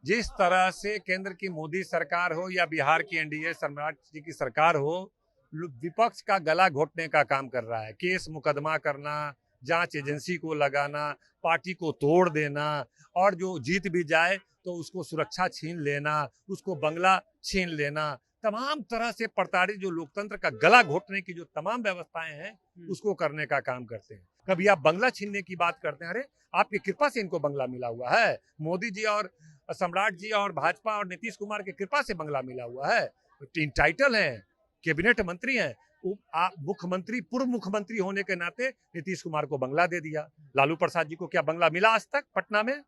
जिस तरह से केंद्र की मोदी सरकार हो या बिहार की एनडीए सम्राट जी की सरकार हो, विपक्ष का गला घोटने का काम कर रहा है। केस मुकदमा करना, जांच एजेंसी को लगाना, पार्टी को तोड़ देना और जो जीत भी जाए तो उसको सुरक्षा छीन लेना, उसको बंगला छीन लेना, तमाम तरह से प्रताड़ित जो लोकतंत्र का गला घोटने की जो तमाम व्यवस्थाएं हैं उसको करने का काम करते हैं। कभी आप बंगला छीनने की बात करते हैं, अरे आपकी कृपा से इनको बंगला मिला हुआ है। मोदी जी और सम्राट जी और भाजपा और नीतीश कुमार की कृपा से बंगला मिला हुआ है। तीन टाइटल हैं, कैबिनेट मंत्री हैं, मुख्यमंत्री पूर्व मुख्यमंत्री होने के नाते नीतीश कुमार को बंगला दे दिया। लालू प्रसाद जी को क्या बंगला मिला आज तक पटना में?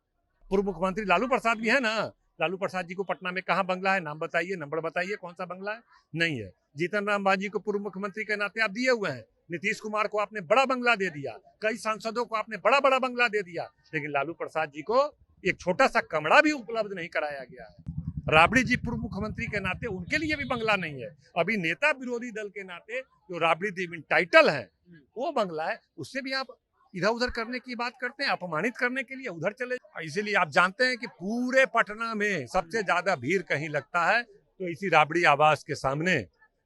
पूर्व मुख्यमंत्री लालू प्रसाद भी है ना। लालू प्रसाद जी को पटना में कहाँ बंगला है? नाम बताइए, नंबर बताइए, कौन सा बंगला है? नहीं है। जीतन राम मांझी को पूर्व मुख्यमंत्री के नाते आप दिए हुए हैं। नीतीश कुमार को आपने बड़ा बंगला दे दिया, कई सांसदों को आपने बड़ा बड़ा बंगला दे दिया, लेकिन लालू प्रसाद जी को एक छोटा सा कमरा भी उपलब्ध नहीं कराया गया है। राबड़ी जी पूर्व मुख्यमंत्री के नाते उनके लिए भी बंगला नहीं है। अभी नेता विरोधी दल के नाते जो राबड़ी देवी टाइटल है वो बंगला है, उससे भी आप इधर उधर करने की बात करते हैं, अपमानित करने के लिए उधर चले। इसीलिए आप जानते हैं कि पूरे पटना में सबसे ज्यादा भीड़ कहीं लगता है तो इसी राबड़ी आवास के सामने,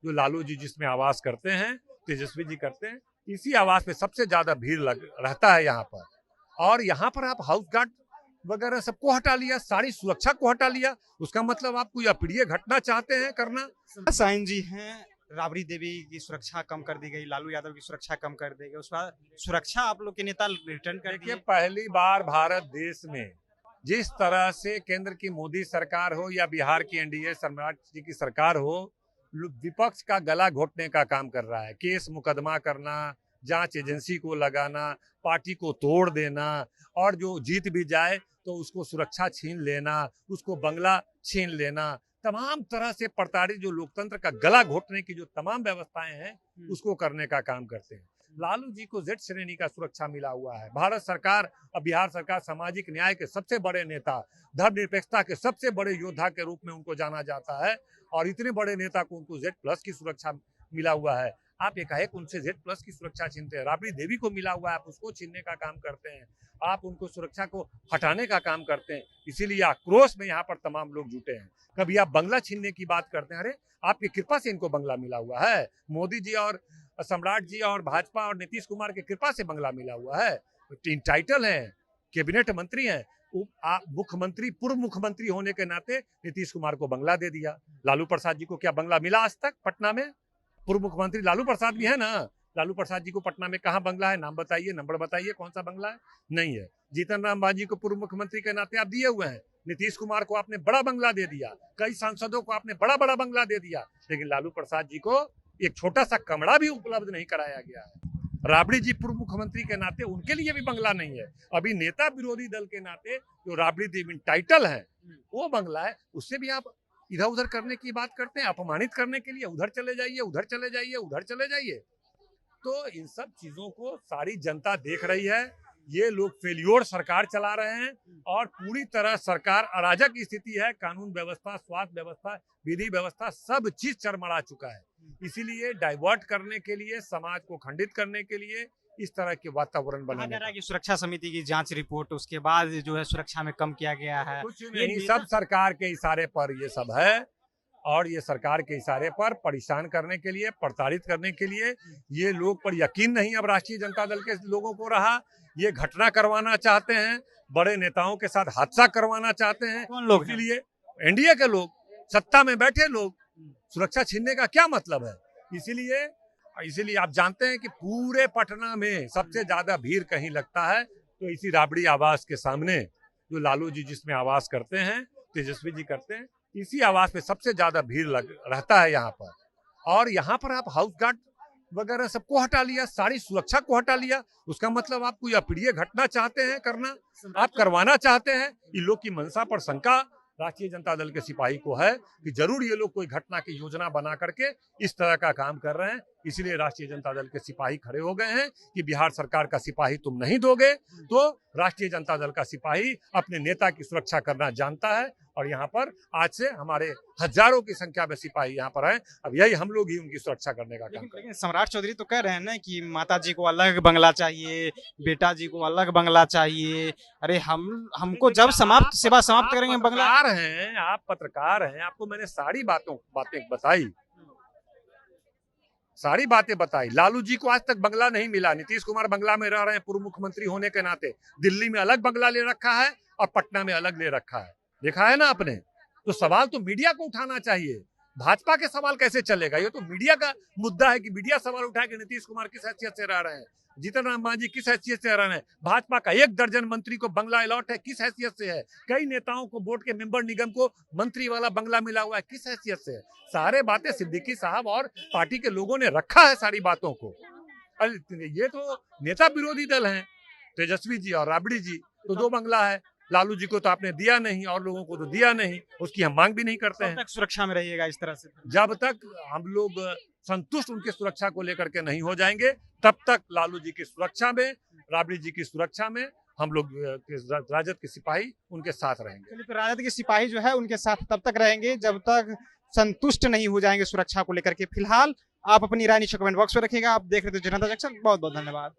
जो लालू जी जिसमें आवास करते हैं, तेजस्वी जी करते हैं, इसी आवास पे सबसे ज्यादा भीड़ रहता है यहाँ पर। और यहाँ पर आप हाउस गार्ड वगैरह सबको हटा लिया, सारी सुरक्षा को हटा लिया। उसका मतलब आप कोई अप्रिय घटना चाहते हैं करना। साइन जी हैं, राबड़ी देवी की सुरक्षा कम कर दी गई, लालू यादव की सुरक्षा कम कर दी गई, उसके बाद सुरक्षा आप लोग के नेता रिटर्न कर देखिए, दिए। पहली बार भारत देश में जिस तरह से केंद्र की मोदी सरकार हो या बिहार की एनडीए सम्राट जी की सरकार हो, विपक्ष का गला घोटने का काम कर रहा है। केस मुकदमा करना, जांच एजेंसी को लगाना, पार्टी को तोड़ देना और जो जीत भी जाए तो उसको सुरक्षा छीन लेना, उसको बंगला छीन लेना, तमाम तरह से प्रताड़ित जो लोकतंत्र का गला घोटने की जो तमाम व्यवस्थाएं हैं उसको करने का काम करते हैं। लालू जी को जेड श्रेणी का सुरक्षा मिला हुआ है। भारत सरकार और बिहार सरकार सामाजिक न्याय के सबसे बड़े नेता, धर्मनिरपेक्षता के सबसे बड़े योद्धा के रूप में उनको जाना जाता है और इतने बड़े नेता को उनको जेड प्लस की सुरक्षा मिला हुआ है। आप एकाएक उनसे जेड प्लस की सुरक्षा छीनते हैं। राबड़ी देवी को मिला हुआ है, आप उसको छीनने का काम करते हैं, आप उनको सुरक्षा को हटाने का काम करते हैं। इसीलिए आक्रोश में यहाँ पर तमाम लोग जुटे हैं। कभी आप बंगला छीनने की बात करते हैं, अरे आपकी कृपा से इनको बंगला मिला हुआ है। मोदी जी और सम्राट जी और भाजपा और नीतीश कुमार की कृपा से बंगला मिला हुआ है। तीन टाइटल हैं, कैबिनेट मंत्री हैं, मुख्यमंत्री पूर्व मुख्यमंत्री होने के नाते नीतीश कुमार को बंगला दे दिया। लालू प्रसाद जी को क्या बंगला मिला आज तक पटना में? पूर्व मुख्यमंत्री लालू प्रसाद भी है ना। लालू प्रसाद जी को पटना में कहाँ बंगला है? नाम बताइए, नंबर बताइए, कौन सा बंगला है? नहीं है। जीतन राम मांझी को पूर्व मुख्यमंत्री के नाते आप दिए हुए हैं। नीतीश कुमार को आपने बड़ा बंगला दे दिया, कई सांसदों को आपने बड़ा बड़ा बंगला दे दिया, लेकिन लालू प्रसाद जी को एक छोटा सा कमरा भी उपलब्ध नहीं कराया गया है। राबड़ी जी पूर्व मुख्यमंत्री के नाते उनके लिए भी बंगला नहीं है। अभी नेता विरोधी दल के नाते जो राबड़ी देवी टाइटल है वो बंगला है, उससे भी आप इधर उधर करने की बात करते हैं, अपमानित करने के लिए उधर चले जाइए, उधर चले जाइए, उधर चले जाइए। तो इन सब चीजों को सारी जनता देख रही है। ये लोग फेल्योर सरकार चला रहे हैं और पूरी तरह सरकार अराजक स्थिति है। कानून व्यवस्था, स्वास्थ्य व्यवस्था, विधि व्यवस्था, सब चीज चरमरा चुका है। इसीलिए डाइवर्ट करने के लिए, समाज को खंडित करने के लिए इस तरह के वातावरण बनाने का। की सुरक्षा समिति की जांच रिपोर्ट, उसके बाद जो है सुरक्षा में कम किया गया है। कुछ नहीं, सब सरकार के इशारे पर ये सब है और ये सरकार के इशारे पर परेशान करने के लिए, प्रताड़ित करने के लिए। ये लोग पर यकीन नहीं अब राष्ट्रीय जनता दल के लोगों को रहा। ये घटना करवाना चाहते हैं, बड़े नेताओं के साथ हादसा करवाना चाहते हैं। कौन लोग? इसीलिए एनडीए के लोग, सत्ता में बैठे लोग। सुरक्षा छीनने का क्या मतलब है? इसीलिए आप जानते हैं कि पूरे पटना में सबसे ज्यादा भीड़ कहीं लगता है तो इसी राबड़ी आवास के सामने, जो लालू जी जिसमें आवास करते हैं, तेजस्वी जी करते हैं, इसी आवास पे सबसे ज्यादा भीड़ रहता है यहाँ पर। और यहाँ पर आप हाउस गार्ड वगैरह सबको हटा लिया, सारी सुरक्षा को हटा लिया। उसका मतलब आप कोई अप्रिय घटना चाहते हैं करना, आप करवाना चाहते हैं। इन लोग की मंशा पर शंका राष्ट्रीय जनता दल के सिपाही को है कि जरूर ये लोग कोई घटना की योजना बना करके इस तरह का काम कर रहे हैं। इसलिए राष्ट्रीय जनता दल के सिपाही खड़े हो गए हैं कि बिहार सरकार का सिपाही तुम नहीं दोगे तो राष्ट्रीय जनता दल का सिपाही अपने नेता की सुरक्षा करना जानता है और यहाँ पर आज से हमारे हजारों की संख्या में सिपाही यहाँ पर हैं। अब यही हम लोग ही उनकी सुरक्षा करने का काम लेकिन करें। लेकिन सम्राट चौधरी तो कह रहे हैं ना कि माता जी को अलग बंगला चाहिए, बेटा जी को अलग बंगला चाहिए। अरे हमको जब समाप्त सेवा समाप्त करेंगे बंगला। आप पत्रकार हैं, आपको मैंने बातें बताई, सारी बातें बताई। लालू जी को आज तक बंगला नहीं मिला। नीतीश कुमार बंगला में रह रहे हैं पूर्व मुख्यमंत्री होने के नाते। दिल्ली में अलग बंगला ले रखा है और पटना में अलग ले रखा है। देखा है ना आपने। तो सवाल तो मीडिया को उठाना चाहिए। भाजपा के सवाल कैसे चलेगा? ये तो मीडिया का मुद्दा है कि मीडिया सवाल उठाए कि नीतीश कुमार किस हैसियत से रह रहे हैं, जीतन राम मांझी किस हैसियत से रह रहे हैं, भाजपा का 1 दर्जन मंत्री को बंगला अलॉट है किस हैसियत से है, कई नेताओं को बोर्ड के मेंबर निगम को मंत्री वाला बंगला मिला हुआ है किस हैसियत से है। सारे बातें सिद्दीकी साहब और पार्टी के लोगों ने रखा है सारी बातों को। ये तो नेता विरोधी दल हैं, तेजस्वी जी और राबड़ी जी, तो 2 बंगला है। लालू जी को तो आपने दिया नहीं और लोगों को तो दिया नहीं, उसकी हम मांग भी नहीं करते हैं। तक सुरक्षा में रहिएगा इस तरह से? जब तक हम लोग संतुष्ट उनके सुरक्षा को लेकर के नहीं हो जाएंगे, तब तक लालू जी की सुरक्षा में, राबड़ी जी की सुरक्षा में हम लोग राजद के सिपाही उनके साथ रहेंगे। तो राजद के सिपाही जो है उनके साथ तब तक रहेंगे जब तक संतुष्ट नहीं हो जाएंगे सुरक्षा को लेकर के। फिलहाल आप अपनी राय नीचे कमेंट बॉक्स में रखिएगा। आप देख रहे थे जनता जंक्शन। बहुत बहुत धन्यवाद।